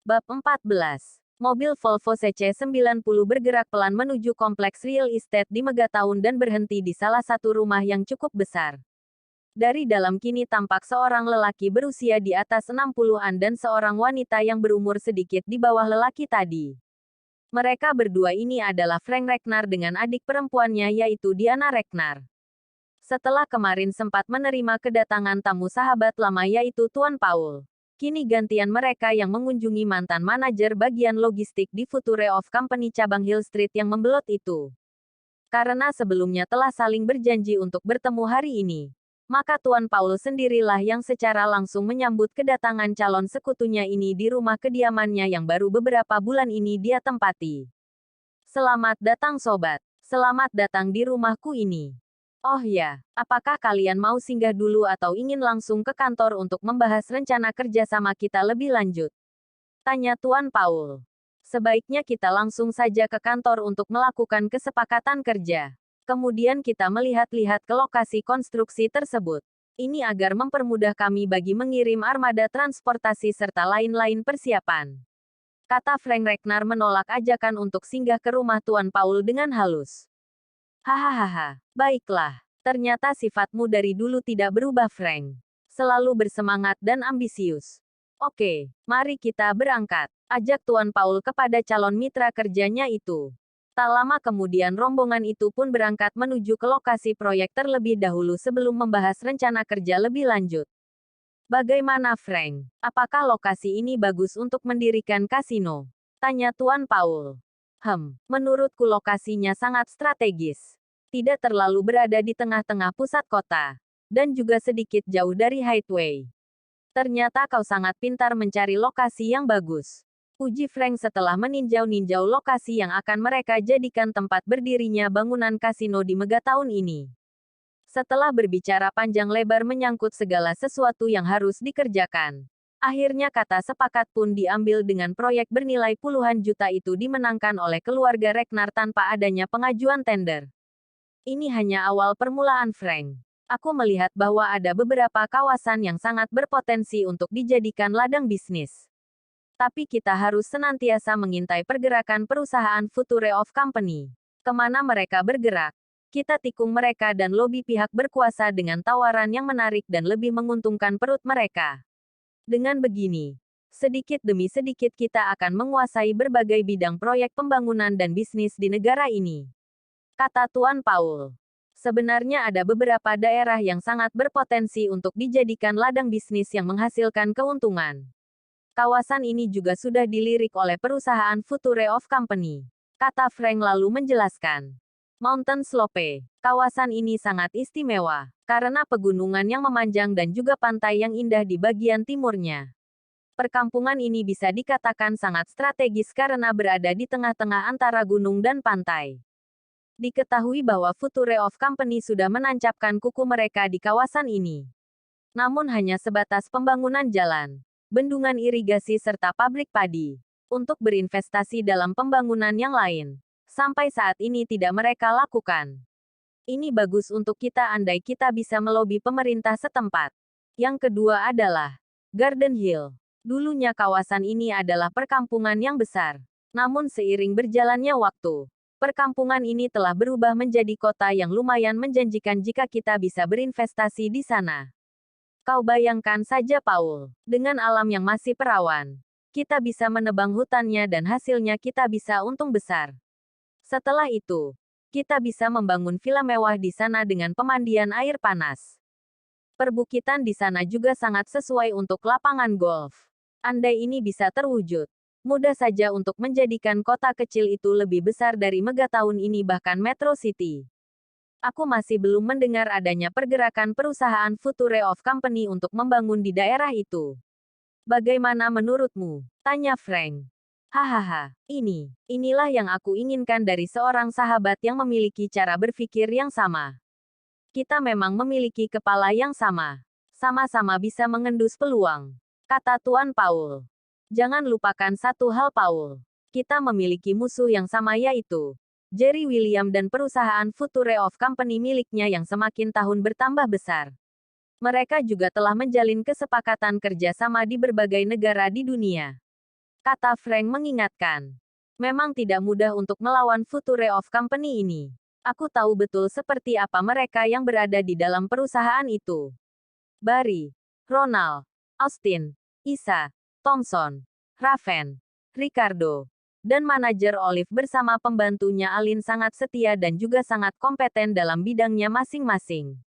Bab 14. Mobil Volvo CC90 bergerak pelan menuju kompleks real estate di Megatown dan berhenti di salah satu rumah yang cukup besar. Dari dalam kini tampak seorang lelaki berusia di atas 60-an dan seorang wanita yang berumur sedikit di bawah lelaki tadi. Mereka berdua ini adalah Frank Ragnar dengan adik perempuannya yaitu Diana Ragnar. Setelah kemarin sempat menerima kedatangan tamu sahabat lama yaitu Tuan Paul. Kini gantian mereka yang mengunjungi mantan manajer bagian logistik di Future of Company cabang Hill Street yang membelot itu. Karena sebelumnya telah saling berjanji untuk bertemu hari ini, maka Tuan Paul sendirilah yang secara langsung menyambut kedatangan calon sekutunya ini di rumah kediamannya yang baru beberapa bulan ini dia tempati. Selamat datang sobat, selamat datang di rumahku ini. Oh ya, apakah kalian mau singgah dulu atau ingin langsung ke kantor untuk membahas rencana kerjasama kita lebih lanjut? Tanya Tuan Paul. Sebaiknya kita langsung saja ke kantor untuk melakukan kesepakatan kerja. Kemudian kita melihat-lihat ke lokasi konstruksi tersebut. Ini agar mempermudah kami bagi mengirim armada transportasi serta lain-lain persiapan. Kata Frank Ragnar menolak ajakan untuk singgah ke rumah Tuan Paul dengan halus. Hahaha, baiklah. Ternyata sifatmu dari dulu tidak berubah, Frank. Selalu bersemangat dan ambisius. Oke, mari kita berangkat. Ajak Tuan Paul kepada calon mitra kerjanya itu. Tak lama kemudian rombongan itu pun berangkat menuju ke lokasi proyek terlebih dahulu sebelum membahas rencana kerja lebih lanjut. Bagaimana, Frank? Apakah lokasi ini bagus untuk mendirikan kasino? Tanya Tuan Paul. Menurutku lokasinya sangat strategis. Tidak terlalu berada di tengah-tengah pusat kota. Dan juga sedikit jauh dari highway. Ternyata kau sangat pintar mencari lokasi yang bagus. Puji Frank setelah meninjau-ninjau lokasi yang akan mereka jadikan tempat berdirinya bangunan kasino di Megatown ini. Setelah berbicara panjang lebar menyangkut segala sesuatu yang harus dikerjakan. Akhirnya kata sepakat pun diambil dengan proyek bernilai puluhan juta itu dimenangkan oleh keluarga Ragnar tanpa adanya pengajuan tender. Ini hanya awal permulaan, Frank. Aku melihat bahwa ada beberapa kawasan yang sangat berpotensi untuk dijadikan ladang bisnis. Tapi kita harus senantiasa mengintai pergerakan perusahaan Future of Company. Kemana mereka bergerak? Kita tikung mereka dan lobi pihak berkuasa dengan tawaran yang menarik dan lebih menguntungkan perut mereka. Dengan begini, sedikit demi sedikit kita akan menguasai berbagai bidang proyek pembangunan dan bisnis di negara ini. Kata Tuan Paul. Sebenarnya ada beberapa daerah yang sangat berpotensi untuk dijadikan ladang bisnis yang menghasilkan keuntungan. Kawasan ini juga sudah dilirik oleh perusahaan Future of Company. Kata Frank lalu menjelaskan. Mountain Slope. Kawasan ini sangat istimewa, karena pegunungan yang memanjang dan juga pantai yang indah di bagian timurnya. Perkampungan ini bisa dikatakan sangat strategis karena berada di tengah-tengah antara gunung dan pantai. Diketahui bahwa Future of Company sudah menancapkan kuku mereka di kawasan ini. Namun hanya sebatas pembangunan jalan, bendungan irigasi serta pabrik padi. Untuk berinvestasi dalam pembangunan yang lain. Sampai saat ini tidak mereka lakukan. Ini bagus untuk kita andai kita bisa melobi pemerintah setempat. Yang kedua adalah Garden Hill. Dulunya kawasan ini adalah perkampungan yang besar. Namun seiring berjalannya waktu, perkampungan ini telah berubah menjadi kota yang lumayan menjanjikan jika kita bisa berinvestasi di sana. Kau bayangkan saja Paul, dengan alam yang masih perawan. Kita bisa menebang hutannya dan hasilnya kita bisa untung besar. Setelah itu, kita bisa membangun villa mewah di sana dengan pemandian air panas. Perbukitan di sana juga sangat sesuai untuk lapangan golf. Andai ini bisa terwujud, mudah saja untuk menjadikan kota kecil itu lebih besar dari Megatown ini bahkan Metro City. Aku masih belum mendengar adanya pergerakan perusahaan Future of Company untuk membangun di daerah itu. Bagaimana menurutmu? Tanya Frank. Hahaha, inilah yang aku inginkan dari seorang sahabat yang memiliki cara berpikir yang sama. Kita memang memiliki kepala yang sama. Sama-sama bisa mengendus peluang. Kata Tuan Paul. Jangan lupakan satu hal Paul. Kita memiliki musuh yang sama yaitu Jerry William dan perusahaan Future of Company miliknya yang semakin tahun bertambah besar. Mereka juga telah menjalin kesepakatan kerja sama di berbagai negara di dunia. kata Frank mengingatkan. Memang tidak mudah untuk melawan Future of Company ini. Aku tahu betul seperti apa mereka yang berada di dalam perusahaan itu. Barry, Ronald, Austin, Isa, Thompson, Raven, Ricardo, dan manajer Olive bersama pembantunya Alin sangat setia dan juga sangat kompeten dalam bidangnya masing-masing.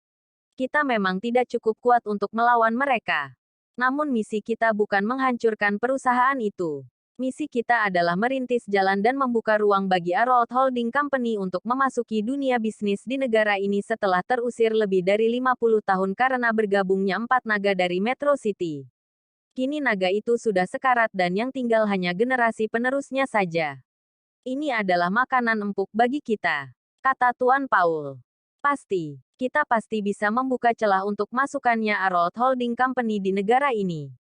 Kita memang tidak cukup kuat untuk melawan mereka. Namun misi kita bukan menghancurkan perusahaan itu. Misi kita adalah merintis jalan dan membuka ruang bagi Arrold Holding Company untuk memasuki dunia bisnis di negara ini setelah terusir lebih dari 50 tahun karena bergabungnya 4 naga dari Metro City. Kini naga itu sudah sekarat dan yang tinggal hanya generasi penerusnya saja. Ini adalah makanan empuk bagi kita, kata Tuan Paul. Pasti, kita pasti bisa membuka celah untuk masukannya Arrold Holding Company di negara ini.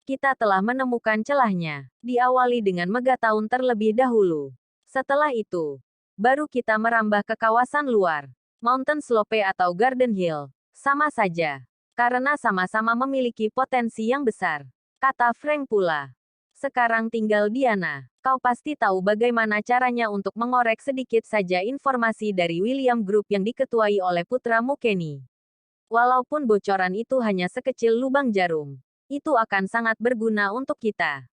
Kita telah menemukan celahnya. Diawali dengan Megatown terlebih dahulu. Setelah itu, baru kita merambah ke kawasan luar. Mountain Slope atau Garden Hill. Sama saja. Karena sama-sama memiliki potensi yang besar. Kata Frank pula. Sekarang tinggal Diana. Kau pasti tahu bagaimana caranya untuk mengorek sedikit saja informasi dari William Group yang diketuai oleh putramu Kenny. Walaupun bocoran itu hanya sekecil lubang jarum. Itu akan sangat berguna untuk kita.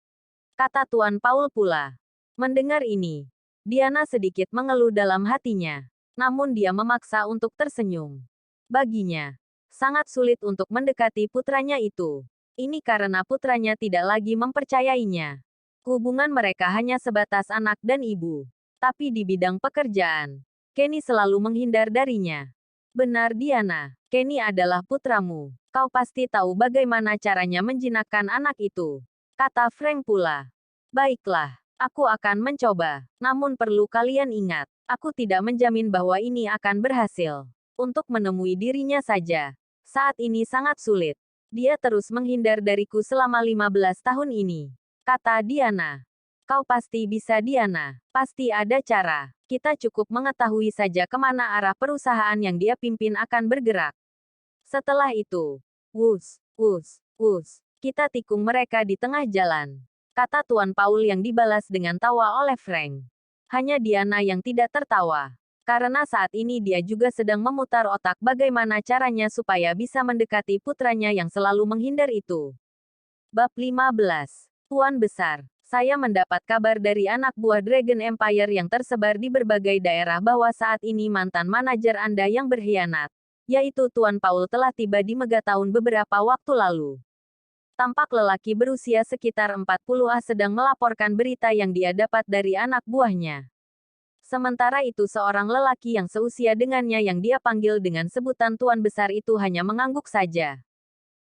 Kata Tuan Paul pula. Mendengar ini, Diana sedikit mengeluh dalam hatinya. Namun dia memaksa untuk tersenyum. Baginya, sangat sulit untuk mendekati putranya itu. Ini karena putranya tidak lagi mempercayainya. Hubungan mereka hanya sebatas anak dan ibu. Tapi di bidang pekerjaan, Kenny selalu menghindar darinya. Benar Diana, Kenny adalah putramu. Kau pasti tahu bagaimana caranya menjinakkan anak itu. Kata Frank pula. Baiklah, aku akan mencoba. Namun perlu kalian ingat, aku tidak menjamin bahwa ini akan berhasil. Untuk menemui dirinya saja. Saat ini sangat sulit. Dia terus menghindar dariku selama 15 tahun ini. Kata Diana. Kau pasti bisa Diana. Pasti ada cara. Kita cukup mengetahui saja kemana arah perusahaan yang dia pimpin akan bergerak. Setelah itu, wus, wus, wus, kita tikung mereka di tengah jalan. Kata Tuan Paul yang dibalas dengan tawa oleh Frank. Hanya Diana yang tidak tertawa. Karena saat ini dia juga sedang memutar otak bagaimana caranya supaya bisa mendekati putranya yang selalu menghindar itu. Bab 15. Tuan Besar, saya mendapat kabar dari anak buah Dragon Empire yang tersebar di berbagai daerah bahwa saat ini mantan manajer Anda yang berkhianat, yaitu Tuan Paul telah tiba di Megatown beberapa waktu lalu. Tampak lelaki berusia sekitar 40-an sedang melaporkan berita yang dia dapat dari anak buahnya. Sementara itu seorang lelaki yang seusia dengannya yang dia panggil dengan sebutan Tuan Besar itu hanya mengangguk saja.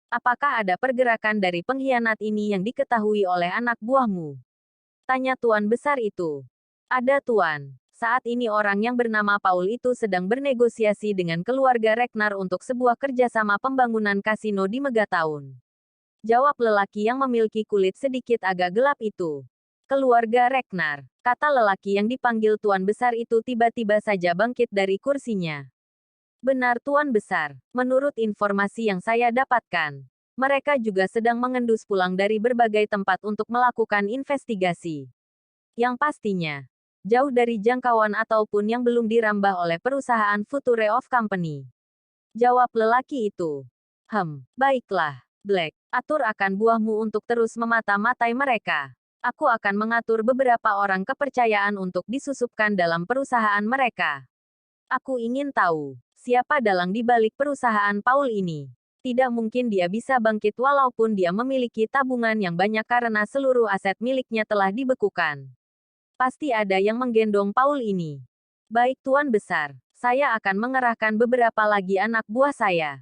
Apakah ada pergerakan dari pengkhianat ini yang diketahui oleh anak buahmu? Tanya Tuan Besar itu. Ada Tuan. Saat ini orang yang bernama Paul itu sedang bernegosiasi dengan keluarga Ragnar untuk sebuah kerjasama pembangunan kasino di Megatown. Jawab lelaki yang memiliki kulit sedikit agak gelap itu. Keluarga Ragnar, kata lelaki yang dipanggil Tuan Besar itu tiba-tiba saja bangkit dari kursinya. Benar Tuan Besar, menurut informasi yang saya dapatkan, mereka juga sedang mengendus pulang dari berbagai tempat untuk melakukan investigasi. Yang pastinya, jauh dari jangkauan ataupun yang belum dirambah oleh perusahaan Future of Company. Jawab lelaki itu. Baiklah, Black, atur akan buahmu untuk terus memata-matai mereka. Aku akan mengatur beberapa orang kepercayaan untuk disusupkan dalam perusahaan mereka. Aku ingin tahu, siapa dalang di balik perusahaan Paul ini. Tidak mungkin dia bisa bangkit walaupun dia memiliki tabungan yang banyak karena seluruh aset miliknya telah dibekukan. Pasti ada yang menggendong Paul ini. Baik Tuan Besar, saya akan mengerahkan beberapa lagi anak buah saya.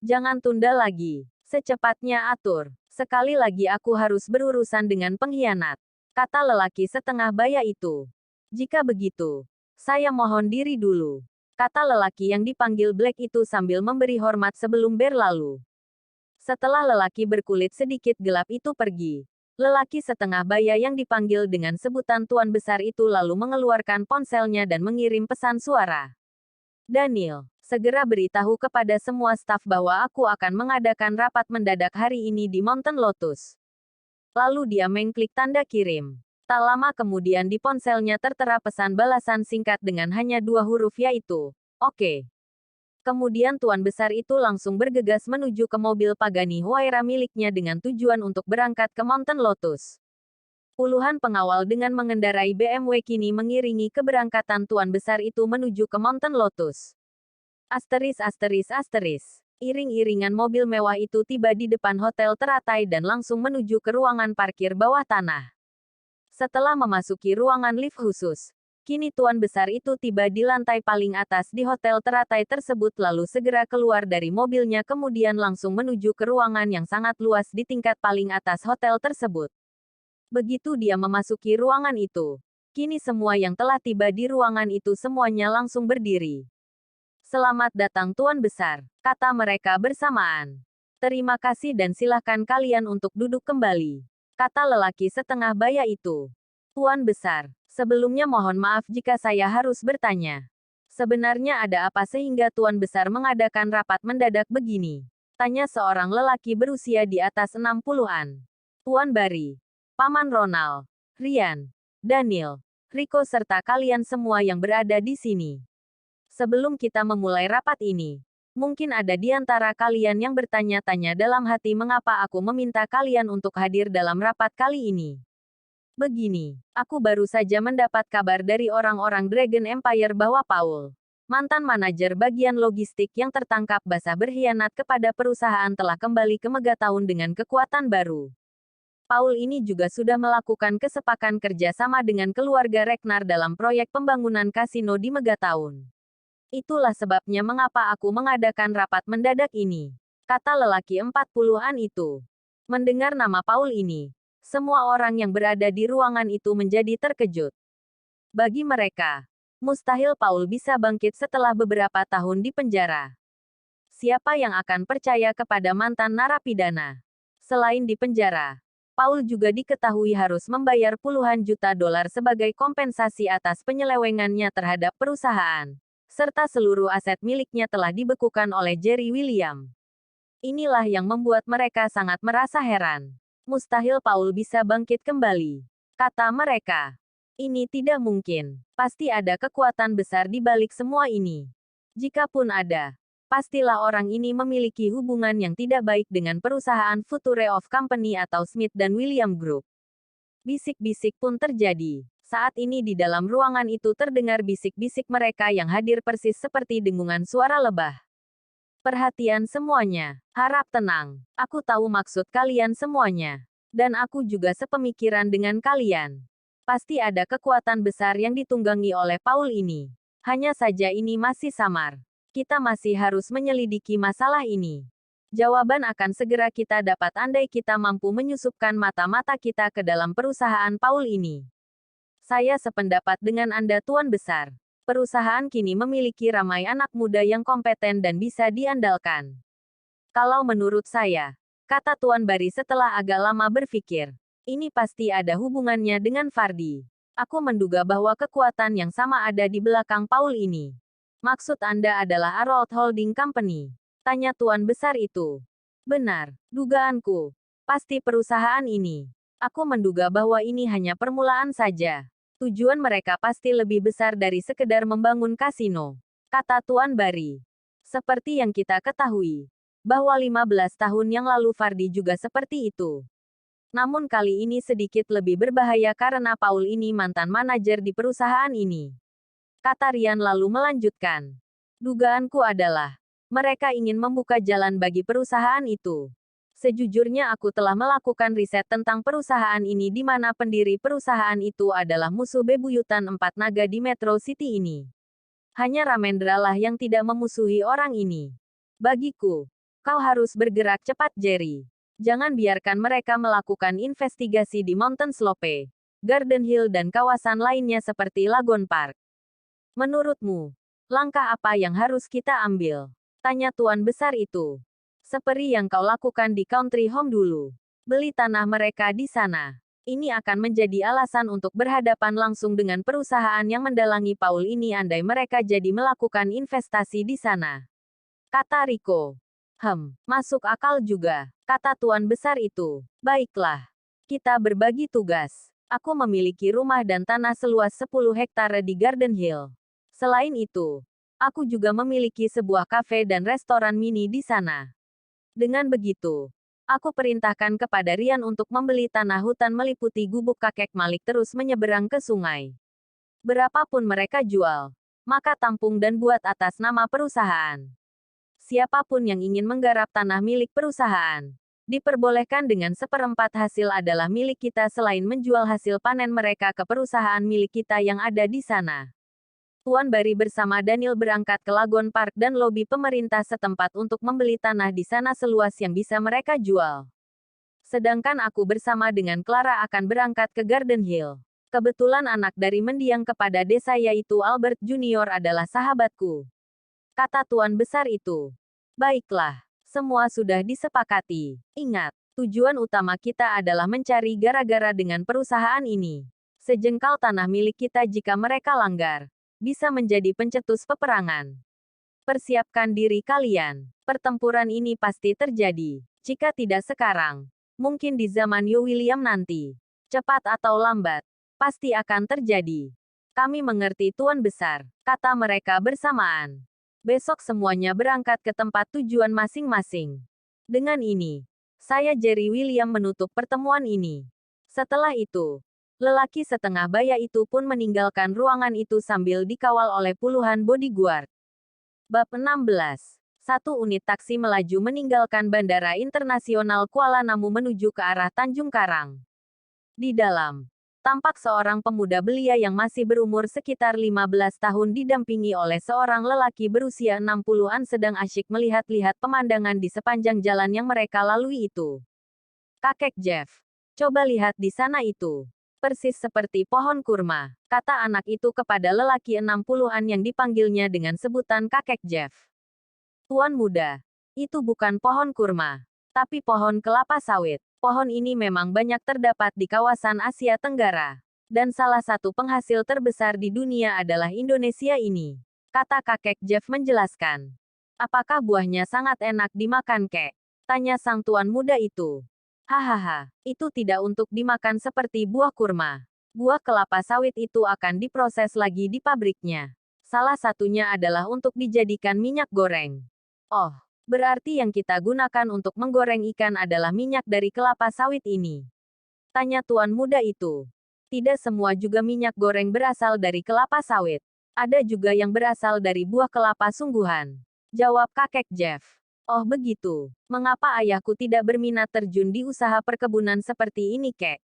Jangan tunda lagi. Secepatnya atur. Sekali lagi aku harus berurusan dengan pengkhianat. Kata lelaki setengah baya itu. Jika begitu, saya mohon diri dulu. Kata lelaki yang dipanggil Black itu sambil memberi hormat sebelum berlalu. Setelah lelaki berkulit sedikit gelap itu pergi, lelaki setengah baya yang dipanggil dengan sebutan Tuan Besar itu lalu mengeluarkan ponselnya dan mengirim pesan suara. Daniel, segera beritahu kepada semua staf bahwa aku akan mengadakan rapat mendadak hari ini di Mountain Lotus. Lalu dia mengklik tanda kirim. Tak lama kemudian di ponselnya tertera pesan balasan singkat dengan hanya 2 huruf yaitu, "Oke." Kemudian tuan besar itu langsung bergegas menuju ke mobil Pagani Huayra miliknya dengan tujuan untuk berangkat ke Mountain Lotus. Puluhan pengawal dengan mengendarai BMW kini mengiringi keberangkatan tuan besar itu menuju ke Mountain Lotus. Asteris asteris asteris. Iring-iringan mobil mewah itu tiba di depan hotel teratai dan langsung menuju ke ruangan parkir bawah tanah. Setelah memasuki ruangan lift khusus, kini tuan besar itu tiba di lantai paling atas di hotel teratai tersebut lalu segera keluar dari mobilnya kemudian langsung menuju ke ruangan yang sangat luas di tingkat paling atas hotel tersebut. Begitu dia memasuki ruangan itu, kini semua yang telah tiba di ruangan itu semuanya langsung berdiri. "Selamat datang tuan besar," kata mereka bersamaan. "Terima kasih dan silahkan kalian untuk duduk kembali," kata lelaki setengah baya itu. "Tuan besar, sebelumnya mohon maaf jika saya harus bertanya. Sebenarnya ada apa sehingga tuan besar mengadakan rapat mendadak begini?" Tanya seorang lelaki berusia di atas 60-an. "Tuan Barry, Paman Ronald, Ryan, Daniel, Rico serta kalian semua yang berada di sini. Sebelum kita memulai rapat ini, mungkin ada di antara kalian yang bertanya-tanya dalam hati mengapa aku meminta kalian untuk hadir dalam rapat kali ini. Begini, aku baru saja mendapat kabar dari orang-orang Dragon Empire bahwa Paul, mantan manajer bagian logistik yang tertangkap basah berkhianat kepada perusahaan telah kembali ke Megatown dengan kekuatan baru. Paul ini juga sudah melakukan kesepakatan kerjasama dengan keluarga Ragnar dalam proyek pembangunan kasino di Megatown. Itulah sebabnya mengapa aku mengadakan rapat mendadak ini," kata lelaki 40-an itu. Mendengar nama Paul ini, semua orang yang berada di ruangan itu menjadi terkejut. Bagi mereka, mustahil Paul bisa bangkit setelah beberapa tahun di penjara. Siapa yang akan percaya kepada mantan narapidana? Selain di penjara, Paul juga diketahui harus membayar puluhan juta dolar sebagai kompensasi atas penyelewengannya terhadap perusahaan, serta seluruh aset miliknya telah dibekukan oleh Jerry William. Inilah yang membuat mereka sangat merasa heran. Mustahil Paul bisa bangkit kembali, kata mereka. Ini tidak mungkin. Pasti ada kekuatan besar di balik semua ini. Jikapun ada, pastilah orang ini memiliki hubungan yang tidak baik dengan perusahaan Future of Company atau Smith dan William Group. Bisik-bisik pun terjadi. Saat ini di dalam ruangan itu terdengar bisik-bisik mereka yang hadir persis seperti dengungan suara lebah. "Perhatian semuanya. Harap tenang. Aku tahu maksud kalian semuanya. Dan aku juga sepemikiran dengan kalian. Pasti ada kekuatan besar yang ditunggangi oleh Paul ini. Hanya saja ini masih samar. Kita masih harus menyelidiki masalah ini. Jawaban akan segera kita dapat andai kita mampu menyusupkan mata-mata kita ke dalam perusahaan Paul ini. Saya sependapat dengan Anda Tuan Besar. Perusahaan kini memiliki ramai anak muda yang kompeten dan bisa diandalkan. Kalau menurut saya," kata Tuan Barry setelah agak lama berpikir, "ini pasti ada hubungannya dengan Fardi. Aku menduga bahwa kekuatan yang sama ada di belakang Paul ini." "Maksud Anda adalah Arrow Holding Company?" tanya Tuan Besar itu. "Benar, dugaanku. Pasti perusahaan ini. Aku menduga bahwa ini hanya permulaan saja. Tujuan mereka pasti lebih besar dari sekedar membangun kasino," kata Tuan Barry. "Seperti yang kita ketahui, bahwa 15 tahun yang lalu Fardi juga seperti itu. Namun kali ini sedikit lebih berbahaya karena Paul ini mantan manajer di perusahaan ini," kata Ryan lalu melanjutkan. "Dugaanku adalah, mereka ingin membuka jalan bagi perusahaan itu. Sejujurnya aku telah melakukan riset tentang perusahaan ini di mana pendiri perusahaan itu adalah musuh bebuyutan 4 naga di Metro City ini. Hanya Ramendra lah yang tidak memusuhi orang ini. Bagiku, kau harus bergerak cepat Jerry. Jangan biarkan mereka melakukan investigasi di Mountain Slope, Garden Hill dan kawasan lainnya seperti Lagoon Park. Menurutmu, langkah apa yang harus kita ambil?" tanya Tuan Besar itu. "Seperti yang kau lakukan di Country Home dulu. Beli tanah mereka di sana. Ini akan menjadi alasan untuk berhadapan langsung dengan perusahaan yang mendalangi Paul ini andai mereka jadi melakukan investasi di sana," kata Rico. Masuk akal juga," kata Tuan Besar itu. "Baiklah. Kita berbagi tugas. Aku memiliki rumah dan tanah seluas 10 hektare di Garden Hill. Selain itu, aku juga memiliki sebuah kafe dan restoran mini di sana. Dengan begitu, aku perintahkan kepada Rian untuk membeli tanah hutan meliputi gubuk kakek Malik terus menyeberang ke sungai. Berapapun mereka jual, maka tampung dan buat atas nama perusahaan. Siapapun yang ingin menggarap tanah milik perusahaan, diperbolehkan dengan seperempat hasil adalah milik kita selain menjual hasil panen mereka ke perusahaan milik kita yang ada di sana. Tuan Bari bersama Daniel berangkat ke Lagoon Park dan lobi pemerintah setempat untuk membeli tanah di sana seluas yang bisa mereka jual. Sedangkan aku bersama dengan Clara akan berangkat ke Garden Hill. Kebetulan anak dari mendiang kepada desa yaitu Albert Junior adalah sahabatku. Kata Tuan Besar itu. Baiklah, semua sudah disepakati. Ingat, tujuan utama kita adalah mencari gara-gara dengan perusahaan ini. Sejengkal tanah milik kita jika mereka langgar, bisa menjadi pencetus peperangan. Persiapkan diri kalian. Pertempuran ini pasti terjadi. Jika tidak sekarang, mungkin di zaman Yo William nanti. Cepat atau lambat, pasti akan terjadi. Kami mengerti Tuan Besar, kata mereka bersamaan. Besok semuanya berangkat ke tempat tujuan masing-masing. Dengan ini, saya Jerry William menutup pertemuan ini. Setelah itu, lelaki setengah baya itu pun meninggalkan ruangan itu sambil dikawal oleh puluhan bodyguard. Bab 16. Satu unit taksi melaju meninggalkan Bandara Internasional Kuala Namu menuju ke arah Tanjung Karang. Di dalam, tampak seorang pemuda belia yang masih berumur sekitar 15 tahun didampingi oleh seorang lelaki berusia 60-an sedang asyik melihat-lihat pemandangan di sepanjang jalan yang mereka lalui itu. Kakek Jeff, coba lihat di sana itu. Persis seperti pohon kurma, kata anak itu kepada lelaki 60-an yang dipanggilnya dengan sebutan kakek Jeff. Tuan muda, itu bukan pohon kurma, tapi pohon kelapa sawit. Pohon ini memang banyak terdapat di kawasan Asia Tenggara. Dan salah satu penghasil terbesar di dunia adalah Indonesia ini. Kata kakek Jeff menjelaskan. Apakah buahnya sangat enak dimakan, kek? Tanya sang tuan muda itu. Hahaha, itu tidak untuk dimakan seperti buah kurma. Buah kelapa sawit itu akan diproses lagi di pabriknya. Salah satunya adalah untuk dijadikan minyak goreng. Oh, berarti yang kita gunakan untuk menggoreng ikan adalah minyak dari kelapa sawit ini. Tanya tuan muda itu. Tidak semua juga minyak goreng berasal dari kelapa sawit. Ada juga yang berasal dari buah kelapa sungguhan. Jawab kakek Jeff. Oh begitu. Mengapa ayahku tidak berminat terjun di usaha perkebunan seperti ini, kek?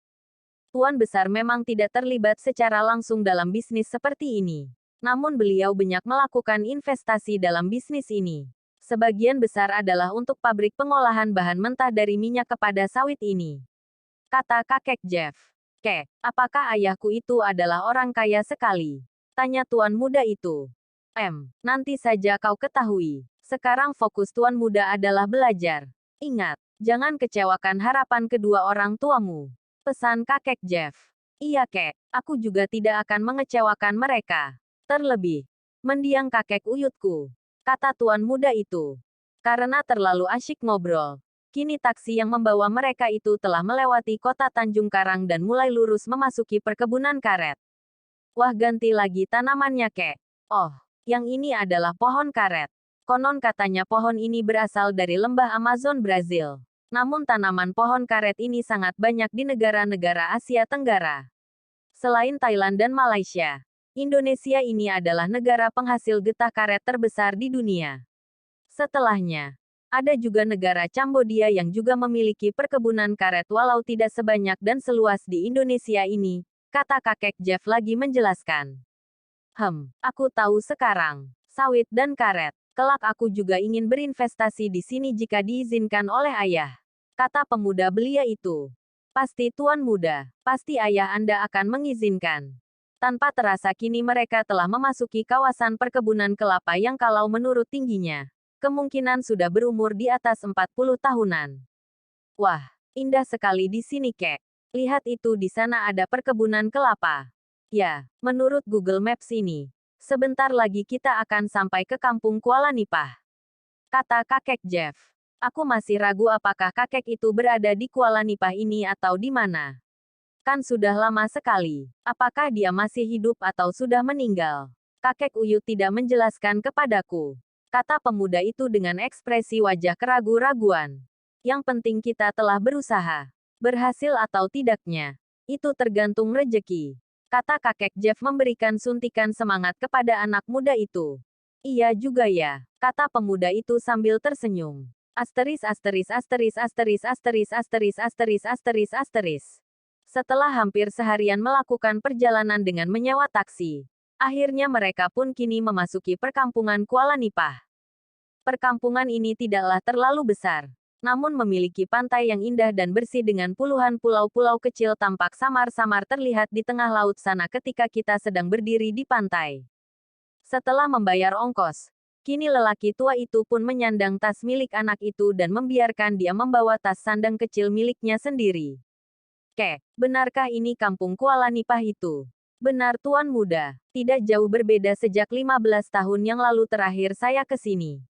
Tuan besar memang tidak terlibat secara langsung dalam bisnis seperti ini. Namun beliau banyak melakukan investasi dalam bisnis ini. Sebagian besar adalah untuk pabrik pengolahan bahan mentah dari minyak kepada sawit ini. Kata kakek Jeff. Kek, apakah ayahku itu adalah orang kaya sekali? Tanya tuan muda itu. Nanti saja kau ketahui. Sekarang fokus tuan muda adalah belajar. Ingat, jangan kecewakan harapan kedua orang tuamu. Pesan kakek Jeff. Iya kek, aku juga tidak akan mengecewakan mereka. Terlebih, mendiang kakek uyutku. Kata tuan muda itu. Karena terlalu asyik ngobrol, kini taksi yang membawa mereka itu telah melewati kota Tanjung Karang dan mulai lurus memasuki perkebunan karet. Wah, ganti lagi tanamannya, kek. Oh, yang ini adalah pohon karet. Konon katanya pohon ini berasal dari lembah Amazon Brazil. Namun tanaman pohon karet ini sangat banyak di negara-negara Asia Tenggara. Selain Thailand dan Malaysia, Indonesia ini adalah negara penghasil getah karet terbesar di dunia. Setelahnya, ada juga negara Cambodia yang juga memiliki perkebunan karet walau tidak sebanyak dan seluas di Indonesia ini, kata kakek Jeff lagi menjelaskan. Aku tahu sekarang. Sawit dan karet. Kelak aku juga ingin berinvestasi di sini jika diizinkan oleh ayah. Kata pemuda belia itu. Pasti tuan muda, pasti ayah Anda akan mengizinkan. Tanpa terasa kini mereka telah memasuki kawasan perkebunan kelapa yang kalau menurut tingginya, kemungkinan sudah berumur di atas 40 tahunan. Wah, indah sekali di sini, kek. Lihat itu di sana ada perkebunan kelapa. Ya, menurut Google Maps ini, sebentar lagi kita akan sampai ke kampung Kuala Nipah. Kata kakek Jeff. Aku masih ragu apakah kakek itu berada di Kuala Nipah ini atau di mana. Kan sudah lama sekali. Apakah dia masih hidup atau sudah meninggal? Kakek Uyut tidak menjelaskan kepadaku. Kata pemuda itu dengan ekspresi wajah keragu-raguan. Yang penting kita telah berusaha. Berhasil atau tidaknya, itu tergantung rejeki. Kata kakek Jeff memberikan suntikan semangat kepada anak muda itu. Iya juga ya, kata pemuda itu sambil tersenyum. Asteris asteris asteris asteris asteris asteris asteris asteris asteris. Setelah hampir seharian melakukan perjalanan dengan menyewa taksi, akhirnya mereka pun kini memasuki perkampungan Kuala Nipah. Perkampungan ini tidaklah terlalu besar, namun memiliki pantai yang indah dan bersih dengan puluhan pulau-pulau kecil tampak samar-samar terlihat di tengah laut sana ketika kita sedang berdiri di pantai. Setelah membayar ongkos, kini lelaki tua itu pun menyandang tas milik anak itu dan membiarkan dia membawa tas sandang kecil miliknya sendiri. Benarkah ini kampung Kuala Nipah itu? Benar tuan muda, tidak jauh berbeda sejak 15 tahun yang lalu terakhir saya ke sini.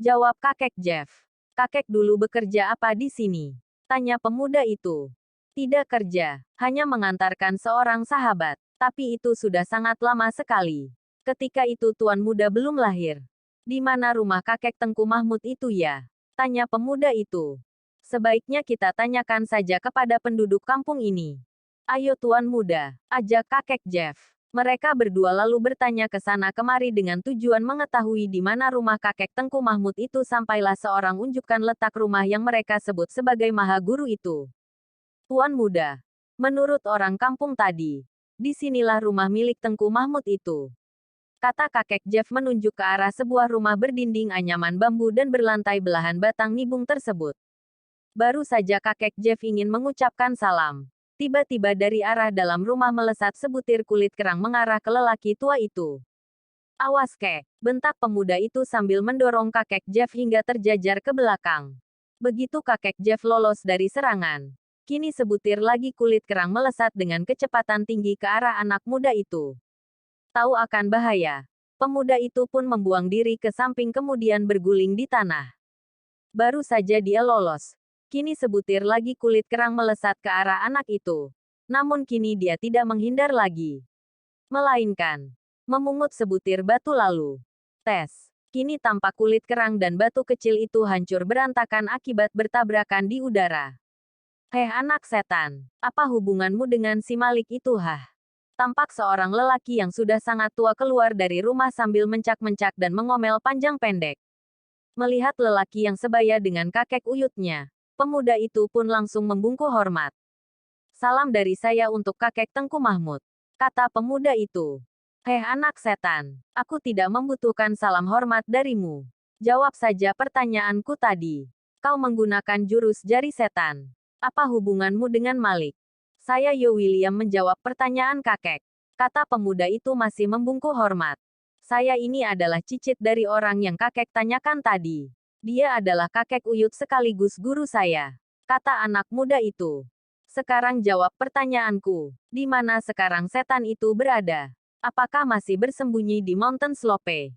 Jawab kakek Jeff. Kakek dulu bekerja apa di sini? Tanya pemuda itu. Tidak kerja, hanya mengantarkan seorang sahabat. Tapi itu sudah sangat lama sekali. Ketika itu tuan muda belum lahir. Di mana rumah kakek Tengku Mahmud itu ya? Tanya pemuda itu. Sebaiknya kita tanyakan saja kepada penduduk kampung ini. Ayo tuan muda, ajak kakek Jeff. Mereka berdua lalu bertanya ke sana kemari dengan tujuan mengetahui di mana rumah kakek Tengku Mahmud itu sampailah seorang unjukkan letak rumah yang mereka sebut sebagai Maha Guru itu. Tuan muda, menurut orang kampung tadi, disinilah rumah milik Tengku Mahmud itu. Kata kakek Jeff menunjuk ke arah sebuah rumah berdinding anyaman bambu dan berlantai belahan batang nibung tersebut. Baru saja kakek Jeff ingin mengucapkan salam. Tiba-tiba dari arah dalam rumah melesat sebutir kulit kerang mengarah ke lelaki tua itu. Awas bentak pemuda itu sambil mendorong kakek Jeff hingga terjajar ke belakang. Begitu kakek Jeff lolos dari serangan, kini sebutir lagi kulit kerang melesat dengan kecepatan tinggi ke arah anak muda itu. Tahu akan bahaya. Pemuda itu pun membuang diri ke samping kemudian berguling di tanah. Baru saja dia lolos. Kini sebutir lagi kulit kerang melesat ke arah anak itu. Namun kini dia tidak menghindar lagi. Melainkan, memungut sebutir batu lalu. Tes. Kini tampak kulit kerang dan batu kecil itu hancur berantakan akibat bertabrakan di udara. Anak setan, apa hubunganmu dengan si Malik itu Tampak seorang lelaki yang sudah sangat tua keluar dari rumah sambil mencak-mencak dan mengomel panjang pendek. Melihat lelaki yang sebaya dengan kakek Uyutnya, pemuda itu pun langsung membungkuk hormat. Salam dari saya untuk kakek Tengku Mahmud, kata pemuda itu. Anak setan, aku tidak membutuhkan salam hormat darimu. Jawab saja pertanyaanku tadi. Kau menggunakan jurus jari setan. Apa hubunganmu dengan Malik? Saya Yo William menjawab pertanyaan kakek. Kata pemuda itu masih membungkuk hormat. Saya ini adalah cicit dari orang yang kakek tanyakan tadi. Dia adalah kakek Uyut sekaligus guru saya. Kata anak muda itu. Sekarang jawab pertanyaanku. Di mana sekarang setan itu berada? Apakah masih bersembunyi di Mountain Slope?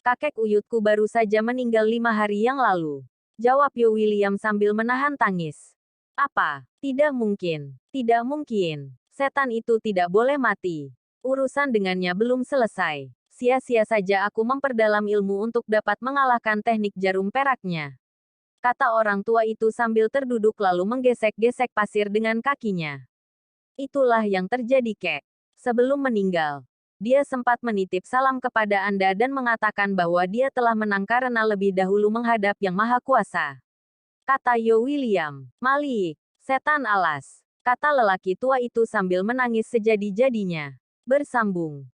Kakek Uyutku baru saja meninggal 5 hari yang lalu. Jawab Yo William sambil menahan tangis. Apa? Tidak mungkin. Tidak mungkin. Setan itu tidak boleh mati. Urusan dengannya belum selesai. Sia-sia saja aku memperdalam ilmu untuk dapat mengalahkan teknik jarum peraknya. Kata orang tua itu sambil terduduk lalu menggesek-gesek pasir dengan kakinya. Itulah yang terjadi Sebelum meninggal, dia sempat menitip salam kepada Anda dan mengatakan bahwa dia telah menang karena lebih dahulu menghadap Yang Maha Kuasa. Kata Yo William. Malik, setan alas. Kata lelaki tua itu sambil menangis sejadi-jadinya. Bersambung.